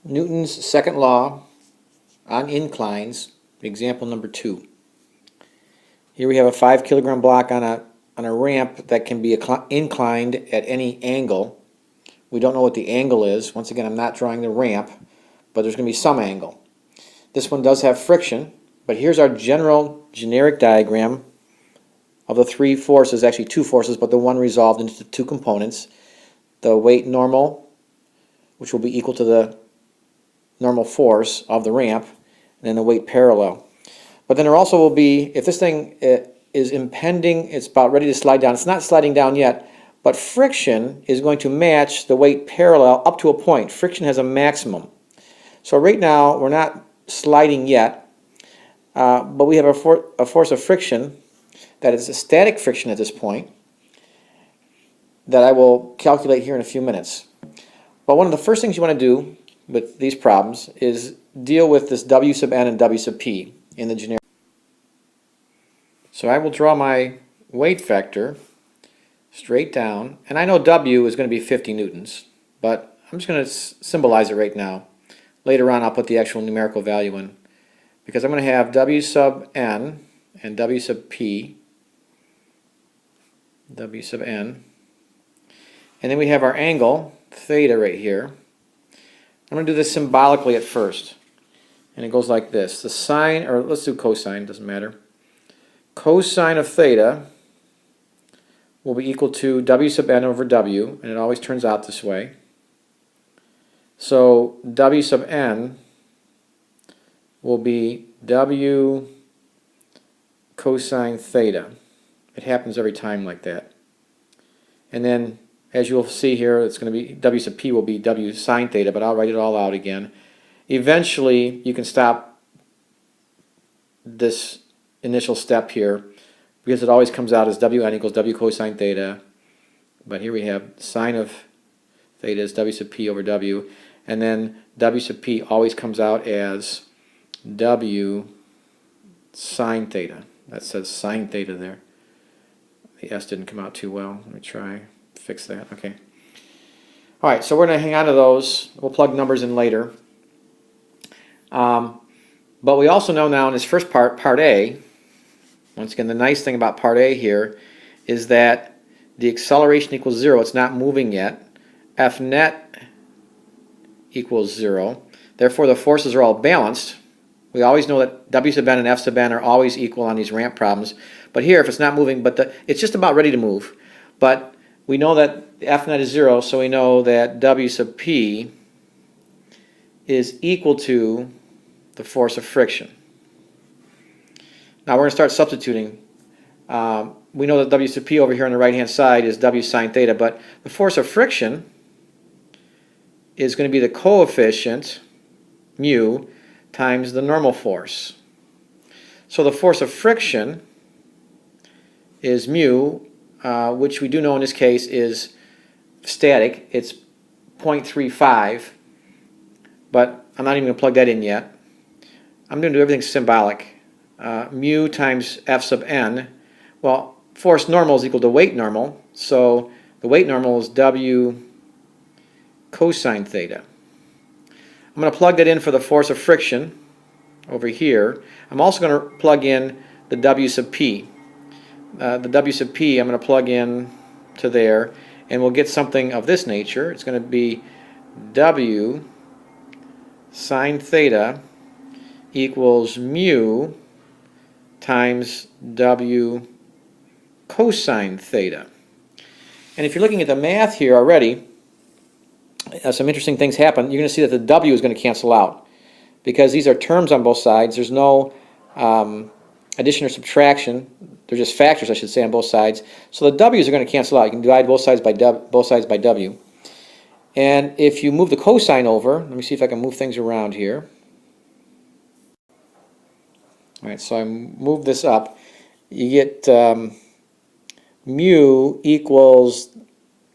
Newton's second law on inclines, example number 2. Here we have a 5 kilogram block on a ramp that can be inclined at any angle. We don't know what the angle is. Once again, I'm not drawing the ramp, but there's going to be some angle. This one does have friction, but here's our generic diagram of the three forces, actually two forces, but the one resolved into two components. The weight normal, which will be equal to the normal force of the ramp, and then the weight parallel. But then there also will be, if this thing is impending, it's about ready to slide down. It's not sliding down yet, but friction is going to match the weight parallel up to a point. Friction has a maximum. So right now, we're not sliding yet, but we have a force of friction that is a static friction at this point that I will calculate here in a few minutes. But one of the first things you want to do with these problems is deal with this W sub n and W sub p in the generic. So I will draw my weight vector straight down, and I know W is going to be 50 newtons, but I'm just going to symbolize it right now. Later on I'll put the actual numerical value in, because I'm going to have W sub n and W sub p, W sub n, and then we have our angle theta right here. I'm going to do this symbolically at first, and it goes like this. The sine, or let's do cosine, doesn't matter. Cosine of theta will be equal to W sub n over W, and it always turns out this way. So W sub n will be W cosine theta. It happens every time like that. And then, as you'll see here, it's going to be W sub p will be W sine theta, but I'll write it all out again. Eventually, you can stop this initial step here, because it always comes out as Wn equals W cosine theta. But here we have sine of theta is W sub p over W, and then W sub p always comes out as W sine theta. That says sine theta there. The S didn't come out too well. Let me try fix that. Okay. All right, so we're going to hang on to those. We'll plug numbers in later. But we also know now in this first part, part A, once again, the nice thing about part A here is that the acceleration equals 0. It's not moving yet. F net equals 0. Therefore, the forces are all balanced. We always know that W sub n and F sub n are always equal on these ramp problems. But here, if it's not moving, but it's just about ready to move. But we know that F net is 0, so we know that W sub p is equal to the force of friction. Now we're going to start substituting. We know that W sub p over here on the right-hand side is W sine theta, but the force of friction is going to be the coefficient, mu, times the normal force. So the force of friction is mu, which we do know in this case is static. It's 0.35, but I'm not even going to plug that in yet. I'm going to do everything symbolic. Mu times F sub n. Well, force normal is equal to weight normal, so the weight normal is W cosine theta. I'm going to plug that in for the force of friction over here. I'm also going to plug in the W sub p. The W sub p I'm going to plug in to there, and we'll get something of this nature. It's going to be W sine theta equals mu times W cosine theta. And if you're looking at the math here already, some interesting things happen. You're going to see that the W is going to cancel out, because these are terms on both sides. There's no addition or subtraction. They're just factors, I should say, on both sides. So the W's are going to cancel out. You can divide both sides by W. And if you move the cosine over, let me see if I can move things around here. All right, so I move this up. You get mu equals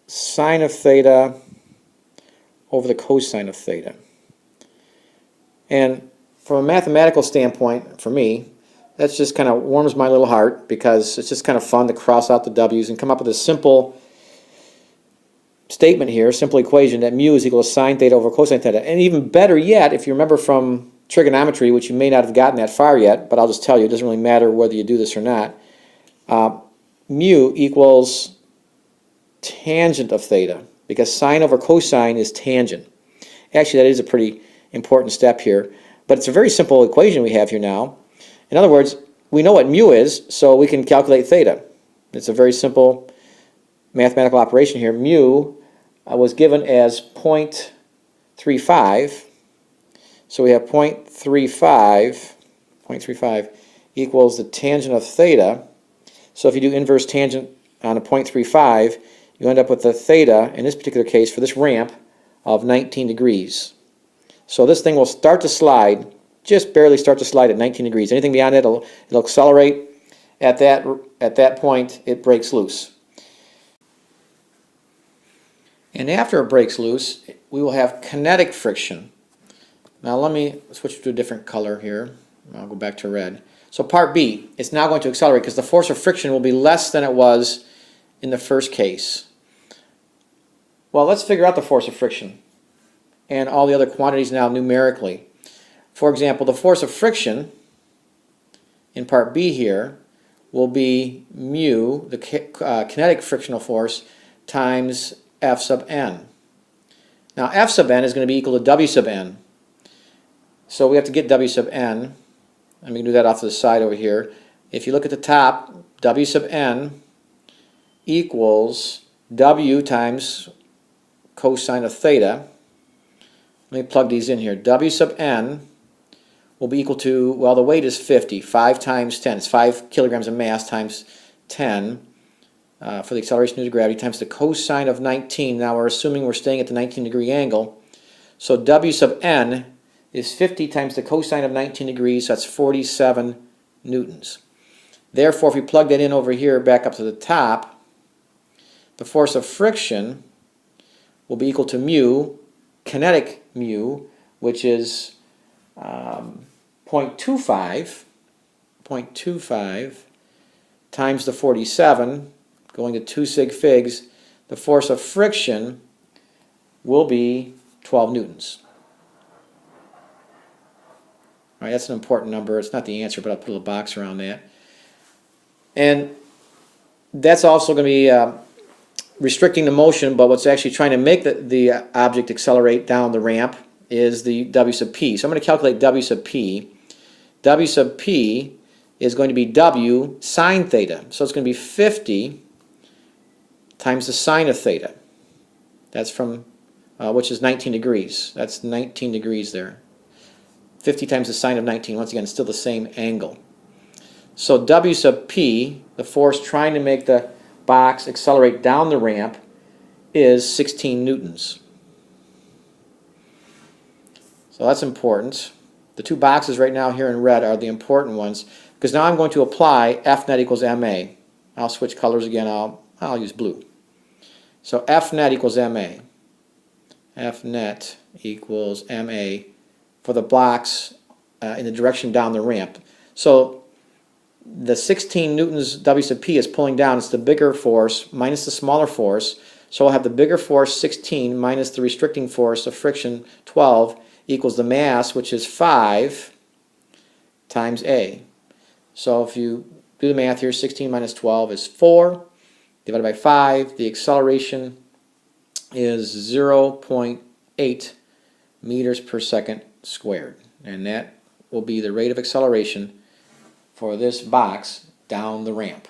sine of theta over the cosine of theta. And from a mathematical standpoint, for me, that just kind of warms my little heart, because it's just kind of fun to cross out the W's and come up with a simple statement here, simple equation, that mu is equal to sine theta over cosine theta. And even better yet, if you remember from trigonometry, which you may not have gotten that far yet, but I'll just tell you, it doesn't really matter whether you do this or not, mu equals tangent of theta, because sine over cosine is tangent. Actually, that is a pretty important step here, but it's a very simple equation we have here now. In other words, we know what mu is, so we can calculate theta. It's a very simple mathematical operation here. Mu was given as 0.35, so we have 0.35 equals the tangent of theta. So if you do inverse tangent on a 0.35, you end up with the theta, in this particular case, for this ramp, of 19 degrees. So this thing will start to slide, just barely start to slide at 19 degrees. Anything beyond that, it'll accelerate. At that point, it breaks loose. And after it breaks loose, we will have kinetic friction. Now let me switch to a different color here. I'll go back to red. So part B, it's now going to accelerate because the force of friction will be less than it was in the first case. Well, let's figure out the force of friction and all the other quantities now numerically. For example, the force of friction in part B here will be mu, the kinetic frictional force, times F sub n. Now F sub n is going to be equal to W sub n. So we have to get W sub n, and we can do that off to the side over here. If you look at the top, W sub n equals W times cosine of theta. Let me plug these in here. W sub n will be equal to, well, the weight is 50. 5 times 10. It's 5 kilograms of mass times 10 for the acceleration due to gravity times the cosine of 19. Now we're assuming we're staying at the 19-degree angle. So W sub n is 50 times the cosine of 19 degrees. So that's 47 newtons. Therefore, if we plug that in over here back up to the top, the force of friction will be equal to mu, kinetic mu, which is 0.25 times the 47, going to 2 sig figs. The force of friction will be 12 newtons. All right, that's an important number. It's not the answer, but I'll put a little box around that. And that's also going to be restricting the motion, but what's actually trying to make the object accelerate down the ramp is the W sub p. So I'm going to calculate W sub p. W sub p is going to be W sine theta. So it's going to be 50 times the sine of theta. That's from, which is 19 degrees. That's 19 degrees there. 50 times the sine of 19. Once again, still the same angle. So W sub p, the force trying to make the box accelerate down the ramp, is 16 newtons. So that's important. The two boxes right now here in red are the important ones, because now I'm going to apply F net equals ma. I'll switch colors again. I'll use blue. So F net equals ma. F net equals ma for the blocks in the direction down the ramp. So the 16 newtons W sub p is pulling down. It's the bigger force minus the smaller force. So I'll have the bigger force 16 minus the restricting force of friction 12 equals the mass, which is 5 times A. So if you do the math here, 16 minus 12 is 4 divided by 5. The acceleration is 0.8 meters per second squared. And that will be the rate of acceleration for this box down the ramp.